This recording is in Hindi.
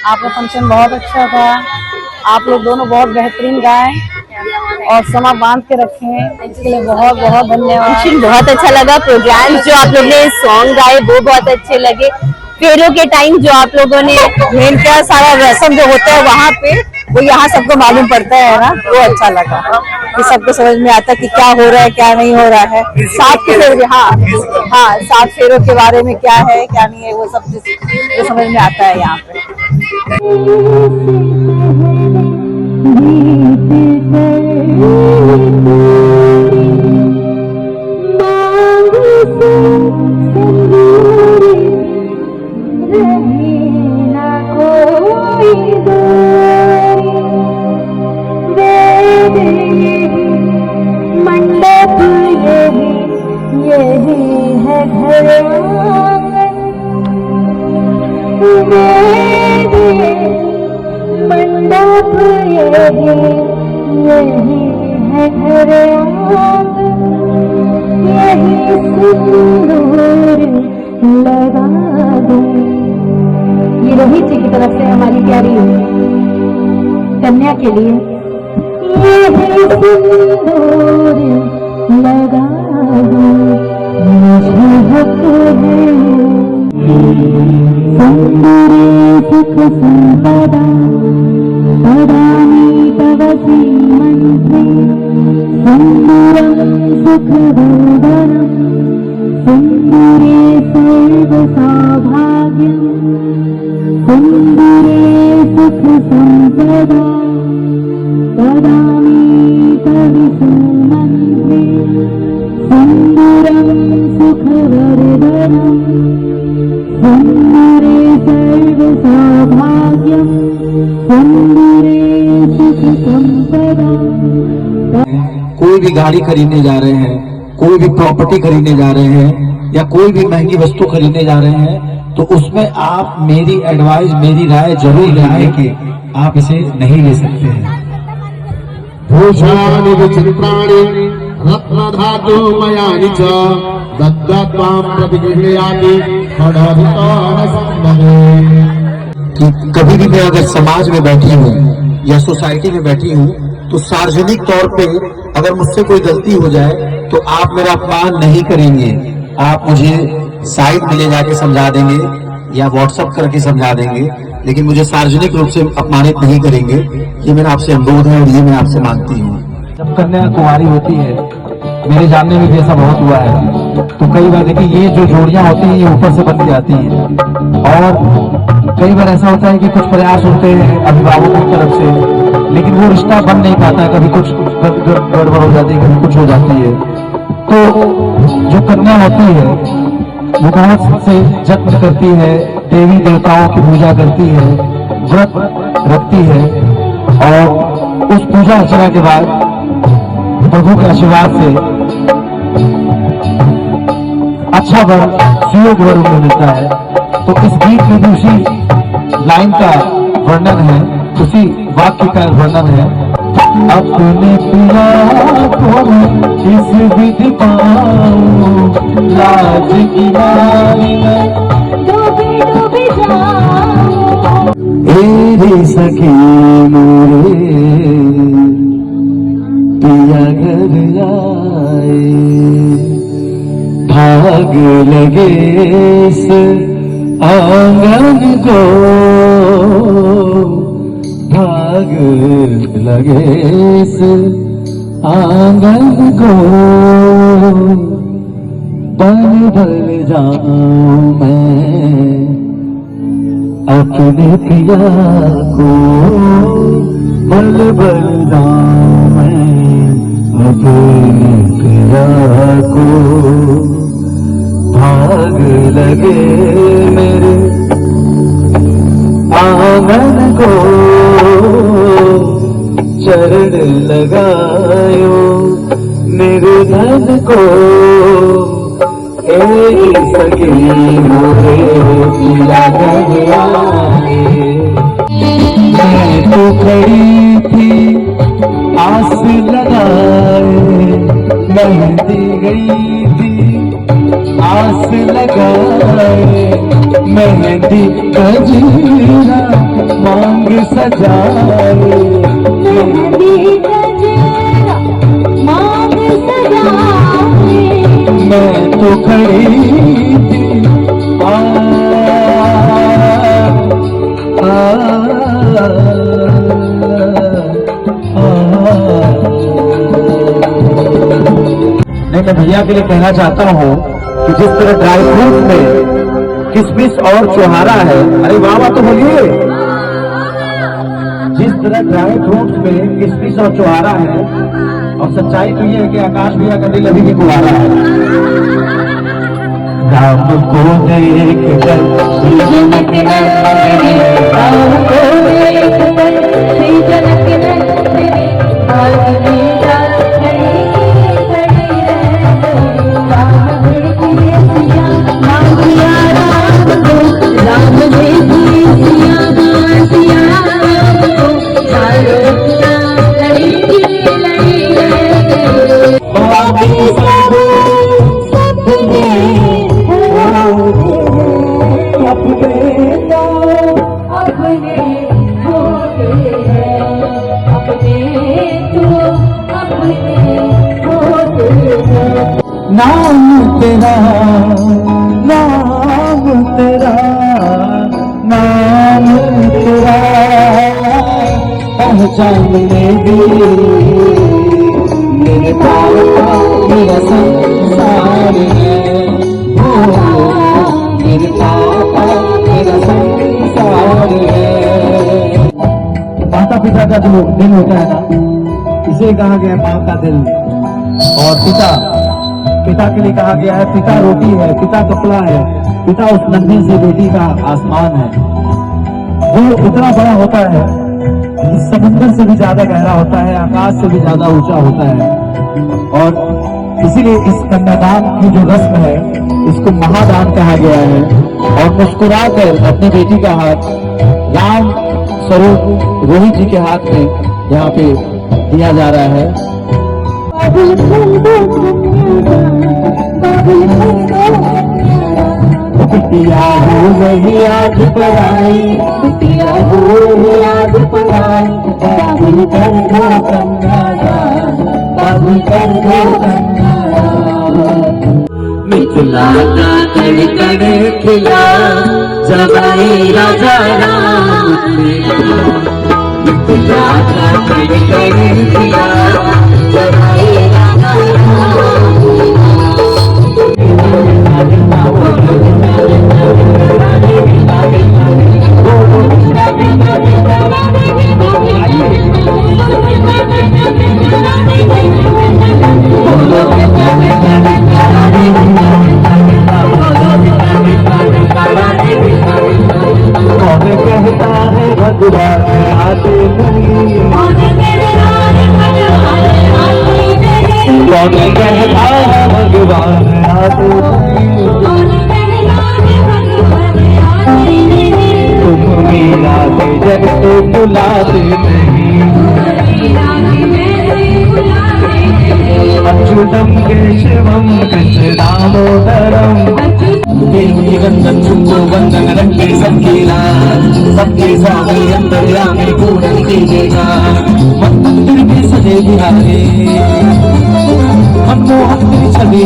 आपका फंक्शन बहुत अच्छा था। आप लोग दोनों बहुत बेहतरीन गाए और समा बांध के रखे, इसके लिए बहुत बहुत धन्यवाद। बहुत अच्छा लगा प्रोग्राम, जो आप लोग ने सॉन्ग गाए वो बहुत अच्छे लगे। फेरों के टाइम जो आप लोगों ने मेन क्या सारा रस्म जो होता है वहाँ पे वो यहाँ सबको मालूम पड़ता है ना, वो अच्छा लगा कि सबको समझ में आता है कि क्या हो रहा है क्या नहीं हो रहा है। 7 फेरे, हाँ 7 फेरों के बारे में क्या है क्या नहीं है वो सब जो समझ में आता है यहाँ पे। मंडप यही है घर मंडप यही है घर यही सिंदूर लगा दो। ये रोहित जी की तरफ से हमारी प्यारी कन्या के लिए यही सिंदूर लगा दो, मुझे हक है सुंदरी सुख संपदा पदानी तव श्रीमन्त्री सुंदरं सुखवर्धनं सुंदरे सर्व सौभाग्यं सुंदरे सुख संपदा पदानी तव श्रीमन्त्री सुंदरं सुखवर्धनं सुंदरे सर्व सौभाग्यं सुंदरे सुख संपदा। कोई भी गाड़ी खरीदने जा रहे हैं, कोई भी प्रॉपर्टी खरीदने जा रहे हैं या कोई भी महंगी वस्तु खरीदने जा रहे हैं तो उसमें आप मेरी एडवाइस, मेरी राय जरूर लेंगे कि आप इसे नहीं ले सकते हैं। भूषाणि विचित्राणि रत्नधातु मयानि च दत्त्वां प्रतिगृह्णामि खड्गेन संदमे। कि कभी भी मैं अगर समाज में बैठी हूँ या सोसाइटी में बैठी हूँ तो सार्वजनिक तौर पे अगर मुझसे कोई गलती हो जाए तो आप मेरा अपमान नहीं करेंगे, आप मुझे साइड में ले जाके समझा देंगे या व्हाट्सएप करके समझा देंगे, लेकिन मुझे सार्वजनिक रूप से अपमानित नहीं करेंगे। ये मेरा आपसे अनुरोध है और ये मैं आपसे मांगती हूँ। जब कन्या कुंवारी होती है, मेरे जानने में भी ऐसा बहुत हुआ है, तो कई बार देखिए ये जो जोड़ियां होती हैं ये ऊपर से बन जाती हैं और कई बार ऐसा होता है कि कुछ प्रयास होते हैं अभिभावकों की तरफ से, लेकिन वो रिश्ता बन नहीं पाता, कभी कुछ गड़बड़ हो जाती है, कभी कुछ हो जाती है। तो जो कन्या होती है वो बहुत से जत्न करती है, देवी देवताओं की पूजा करती है, व्रत रखती है और उस पूजा अर्चना के बाद प्रभु के आशीर्वाद से अच्छा वर सुयोग वर में मिलता है। तो इस गीत में भी उसी लाइन का वर्णन है, उसी वाक्य का वर्णन है। अपने पिया को इस विधि पाऊं, लाज की मारी डूबी जाऊं। तेरी सखी मोरे पिया घर आए, भाग लगे इस आंगन को, भाग लगे इस आंगन को, पल भर जाऊं मैं अपने पिया को, पल भर जाऊं मैं अपने पिया को, भाग लगे मेरे आंगन को, चरण लगायो निर्धन को, सके मोरे पिया घर आए। मैं तो खड़ी थी आस लगाए, मेहंदी गई थी आस लगाए, मेहंदी गजरा सजाए, मेहंदी सजेगा मांग सजाए, मैं तो खड़ी थी नहीं, मैं भैया के लिए कहना चाहता हूँ कि जिस तरह ड्राई फ्रूट में किशमिश और चौहारा है, अरे वाह वाह तो बोलिए, जिस तरह ड्राई फ्रूट्स में किशमिश और चौहारा है, और सच्चाई तो ये है कि आकाश भैया का दिल अभी भी कुंवारा है। राम को देख कर जनक नंदिनी, राम को देख कर श्री जनक नंदिनी, आज मेरा खड़ी खड़ी रह गई, राम देखिए सिया मांगिया राम को, राम देखिए सिया सिया राम को, चारों सिया लड़ी लड़ी रह गई, बाकी सब सपने अपने अपने होते हैं, अपने तो अपने होते हैं, नाम तेरा, नाम तेरा, नाम तेरा पहचानने भी मेरे पार का मेरा संसार है, ओ मेरे पापा मेरा संसार है। माता पिता का जो दिल होता है ना, इसे कहा गया है माँ का दिल, और पिता के लिए कहा गया है पिता रोटी है, पिता कपड़ा है, पिता उस नन्ही सी बेटी का आसमान है। वो इतना बड़ा होता है, इस समुद्र से भी ज्यादा गहरा होता है, आकाश से भी ज्यादा ऊंचा होता है, और इसीलिए इस कन्यादान की जो रस्म है इसको महादान कहा गया है। और मुस्कुराकर अपनी बेटी का हाथ राम स्वरूप रोहित जी के हाथ में यहाँ पे दिया जा रहा है। बाबुल खंडो बाबुल खंडो बिटिया हो वही आज पढ़ाई, बिटिया हो याद पढ़ाई, बाबुल खंडो कन्यादान, बाबुल खंडो कन्यादान, मिथिला का कण कण खिला जवाई राजा राम ने, मिथिला का कण कण खिला जवाई राजा राम भगवान आते नहीं, कौन कहता है भगवान आते नहीं, तुम मेरा जग तो बुलाते नहीं, अच्युतम केशवम कृष्ण दामोदरम, देवी वंदन शुंभो वंदन रंगे सबके स्वामी अंतर्यामी पूर्ण कीजिएगा, मंदिर में सजे बिहारी मनमोहन छवि